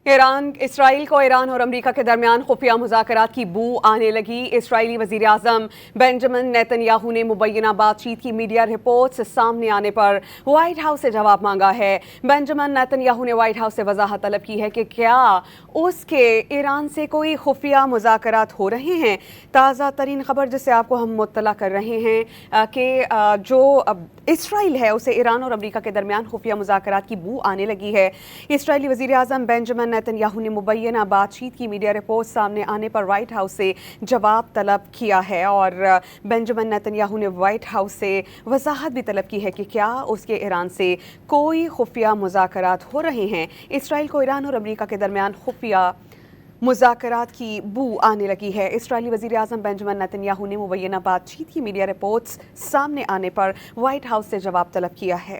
اسرائیل کو ایران اور امریکہ کے درمیان خفیہ مذاکرات کی بو آنے لگی۔ اسرائیلی وزیر اعظم بنجمن نیتن یاہو نے مبینہ بات چیت کی میڈیا رپورٹس سامنے آنے پر وائٹ ہاؤس سے جواب مانگا ہے۔ بنجمن نیتن یاہو نے وائٹ ہاؤس سے وضاحت طلب کی ہے کہ کیا اس کے ایران سے کوئی خفیہ مذاکرات ہو رہے ہیں۔ تازہ ترین خبر جس سے آپ کو ہم مطلع کر رہے ہیں کہ جو اسرائیل ہے اسے ایران اور امریکہ کے درمیان خفیہ مذاکرات کی بو آنے لگی ہے۔ اسرائیلی وزیر اعظم بنجمن نیتن یاہو نے مبینہ بات چیت کی میڈیا رپورٹ سامنے آنے پر وائٹ ہاؤس سے جواب طلب کیا ہے، اور بنجمن نیتن یاہو نے وائٹ ہاؤس سے وضاحت بھی طلب کی ہے کہ کیا اس کے ایران سے کوئی خفیہ مذاکرات ہو رہے ہیں۔ اسرائیل کو ایران اور امریکہ کے درمیان خفیہ مذاکرات کی بو آنے لگی ہے۔ اسرائیلی وزیر اعظم بنجمن نیتن یاہو نے مبینہ بات چیت کی میڈیا رپورٹس سامنے آنے پر وائٹ ہاؤس سے جواب طلب کیا ہے۔